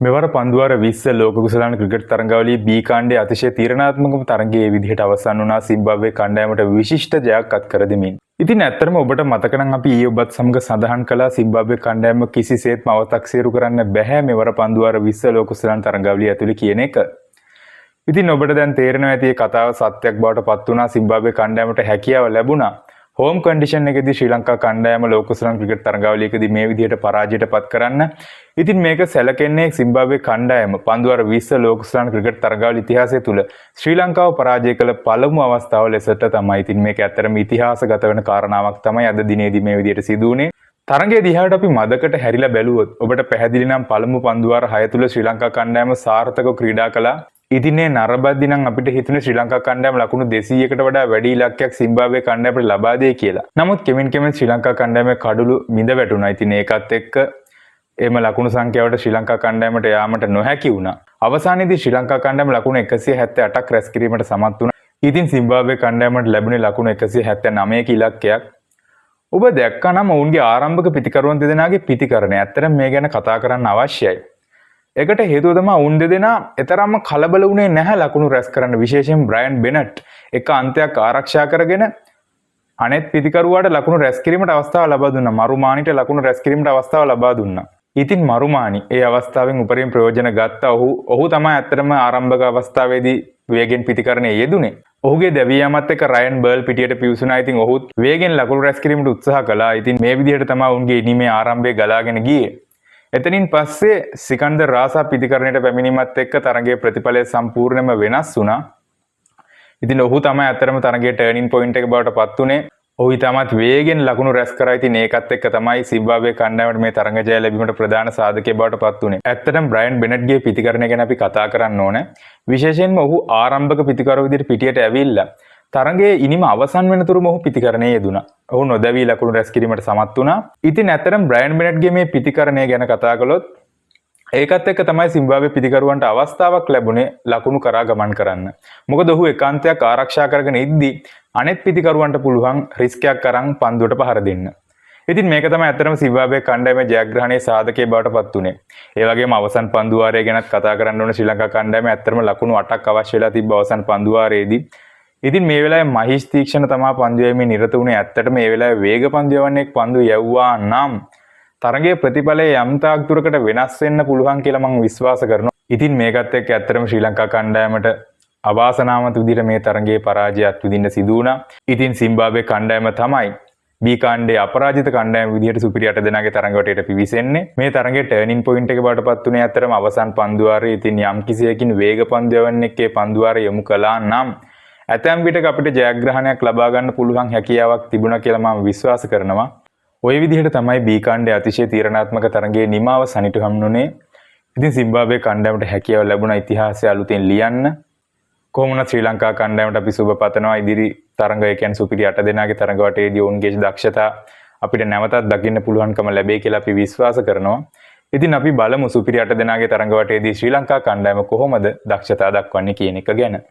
මෙවර පන්දුවාර 20 ලෝක කුසලාන cricket තරඟාවලියේ B කාණ්ඩයේ අතිශය තීරණාත්මක තරඟයේ විදිහට අවසන් වුණා සිම්බාබ්වේ කණ්ඩායමට විශිෂ්ට ජයක් අත් කර දෙමින්. ඉතින් ඇත්තටම ඔබට මතක නම් අපි ඊයේ ඔබත් සමග සඳහන් කළා සිම්බාබ්වේ කණ්ඩායම කිසිසේත්ම අව탁සීරු කරන්න බැහැ මෙවර පන්දුවාර 20 ලෝක කුසලාන තරඟාවලිය ඇතුළේ කියන එක. ඉතින් ඔබට දැන් තේරෙනවා ඇති මේ කතාව සත්‍යයක් බවට පත් වුණා සිම්බාබ්වේ කණ්ඩායමට හැකියාව ලැබුණා. හෝම් කන්ඩිෂන් එකේදී ශ්‍රී ලංකා කණ්ඩායම ලෝක කුසලාන ක්‍රිකට් තරඟාවලියකදී මේ විදිහට පරාජයට පත් කරන්න. ඉතින් මේක සැලකෙන්නේ සිම්බාබ්වේ කණ්ඩායම පන්දුවාර 20 ලෝක කුසලාන ක්‍රිකට් තරඟාවලිය ඉතිහාසය තුල ශ්‍රී ලංකාව පරාජය කළ පළමු අවස්ථාව ලෙසට තමයි. ඉතින් මේක ඇත්තටම ඉතිහාසගත වෙන කාරණාවක් තමයි අද දිනේදී මේ විදිහට සිදු වුණේ. තරඟයේ දිහාට අපි මදකට හැරිලා බැලුවොත් ඔබට පැහැදිලි නම් පළමු පන්දුවාර 6 තුල ශ්‍රී ලංකා කණ්ඩායම සාර්ථකව ක්‍රීඩා කළා. ඉතින් මේ නරඹද්දි නම් අපිට හිතුනේ ශ්‍රී ලංකා කණ්ඩායම ලකුණු 200කට වඩා වැඩි ඉලක්කයක් සිම්බාබ්වේ කණ්ඩායමට ලබා දෙයි කියලා. නමුත් කෙමෙන් ශ්‍රී ලංකා කණ්ඩායමේ කඩළු මිද වැටුණා. ඉතින් ඒකත් එක්ක එම ලකුණු සංඛ්‍යාවට ශ්‍රී ලංකා කණ්ඩායමට යාමට නොහැකි වුණා. අවසානයේදී ශ්‍රී ලංකා කණ්ඩායම ලකුණු 178ක් රැස් කිරීමට සමත් වුණා. ඉතින් සිම්බාබ්වේ කණ්ඩායමට ලැබුණේ ලකුණු 179ක ඉලක්කයක්. ඔබ දැක්කා නම් ඔවුන්ගේ ආරම්භක පිතිකරුවන් දෙදෙනාගේ පිතිකරණය. ඇත්තටම මේ ගැන කතා කරන්න අවශ්‍යයි. ඒකට හේතුව තමයි උන් දෙදෙනා එතරම්ම කලබල වුණේ නැහැ ලකුණු රැස් කරන්න. විශේෂයෙන් බ්‍රයන් බෙනට් එක අන්තයක් ආරක්ෂා කරගෙන අනෙත් පිතිකරුවාට ලකුණු රැස් කිරීමට අවස්ථාව ලබා දුන්නා. මරුමානිට ලකුණු රැස් කිරීමට අවස්ථාව ලබා දුන්නා. ඉතින් මරුමානි ඒ අවස්ථාවෙන් උපරිම ප්‍රයෝජන ගත්තා. ඔහු තමයි ඇත්තටම ආරම්භක අවස්ථාවේදී වේගෙන් පිතිකරණයේ යෙදුනේ. ඔහුගේ දැවියාමත් එක්ක රයන් බර්ල් පිටියට පිවිසුණා. ඉතින් ඔහුත් වේගෙන් ලකුණු රැස් කිරීමට උත්සාහ කළා. ඉතින් මේ විදිහට තමයි උන්ගේ ඉනිමේ ආරම්භය ගලාගෙන ගියේ. එතනින් පස්සේ සිකන්දර් රාසා පිතිකරණයට පැමිණීමත් එක්ක තරගයේ ප්‍රතිඵලය සම්පූර්ණයෙන්ම වෙනස් වුණා. ඉතින් ඔහු තමයි අතරම තරගයේ ටර්නින් පොයින්ට් එක බවට පත් උනේ. ඔහු ඊටමත් වේගෙන් ලකුණු රැස් කරා. ඉතින් ඒකත් එක්ක තමයි සිම්බාබ්වේ කණ්ඩායමට මේ තරග ජය ලැබීමට ප්‍රධාන සාධකය බවට පත් උනේ. ඇත්තටම බ්‍රයන් බෙනට්ගේ පිතිකරණය ගැන අපි කතා කරන්න ඕනේ. විශේෂයෙන්ම ඔහු ආරම්භක පිතිකරුව විදිහට පිටියට ඇවිල්ලා තරගයේ ඉනිම අවසන් වෙනතුරුම ඔහු පිතිකරණයේ යෙදුණා. ඔහු නොදැවී ලකුණු රැස් කිරීමට සමත් වුණා. ඉතින් ඇත්තටම බ්‍රයන් බෙනට්ගේ මේ පිතිකරණය ගැන කතා කළොත් ඒකත් එක්ක තමයි සිම්බාබ්වේ පිතිකරුවන්ට අවස්ථාවක් ලැබුණේ ලකුණු කරා ගමන් කරන්න. මොකද ඔහු එකාන්තයක් ආරක්ෂා කරගෙන ඉද්දී අනෙත් පිතිකරුවන්ට පුළුවන් රිස්ක් එකක් අරන් පන්දුවට පහර දෙන්න. ඉතින් මේක තමයි ඇත්තටම සිම්බාබ්වේ කණ්ඩායමේ ජයග්‍රහණයේ සාධකයේ බවට පත් උනේ. ඒ වගේම අවසන් පන්දුවාරය ගැනත් කතා කරන්න ඕනේ. ශ්‍රී ලංකා කණ්ඩායමේ ඇත්තටම ලකුණු 8ක් අවශ්‍ය වෙලා තිබ්බ අවසන් පන්දුවාරයේදී. ඉතින් මේ වෙලාවේ මහිෂ් තීක්ෂණ තමයි පන්දු යැවීමේ නිරත වුණේ. ඇත්තටම මේ වෙලාවේ වේග පන්දු යවන්නේ පන්දු යවුවා නම් තරගයේ ප්‍රතිඵලය යම් තාක් දුරකට වෙනස් වෙන්න පුළුවන් කියලා මම විශ්වාස කරනවා. ඉතින් මේකත් එක්ක ඇත්තටම ශ්‍රී ලංකා කණ්ඩායමට අවාසනාවන්ත විදිහට මේ තරගයේ පරාජයත් විඳින්න සිදු වුණා. ඉතින් සිම්බාබ්වේ කණ්ඩායම තමයි B කාණ්ඩයේ අපරාජිත කණ්ඩායම විදිහට සුපිරි 8 දෙනාගේ තරඟවටයට පිවිසෙන්නේ. මේ තරගයේ ටර්නින් පොයින්ට් එක බවට පත් උනේ ඇත්තටම අවසන් පන්දුවාරයේ. ඉතින් යම් කිසියකින් වේග පන්දු යවන්නෙක්ගේ පන්දුවාරය යොමු කළා නම් ඇතැම් විටක අපිට ජයග්‍රහණයක් ලබා ගන්න පුළුවන් හැකියාවක් තිබුණා කියලා මම විශ්වාස කරනවා. ওই විදිහට තමයි B කාණ්ඩයේ අතිශය තීරණාත්මක තරගයේ නිමාව සනිටු හම්නුනේ. ඉතින් සිම්බාබ්වේ කණ්ඩායමට හැකියාව ලැබුණා ඉතිහාසය අලුතෙන් ලියන්න. කොහොම වුණත් ශ්‍රී ලංකා කණ්ඩායමට අපි සුබ පතනවා. ඉදිරි තරගය කියන්නේ සුපිරි 8 දෙනාගේ තරග වටේදී ඔවුන්ගේ දක්ෂතා අපිට නැවතත් දකින්න පුළුවන්කම ලැබෙයි කියලා අපි විශ්වාස කරනවා. ඉතින් අපි බලමු සුපිරි 8 දෙනාගේ තරග වටේදී ශ්‍රී ලංකා කණ්ඩායම කොහොමද දක්ෂතා දක්වන්නේ කියන එක ගැන.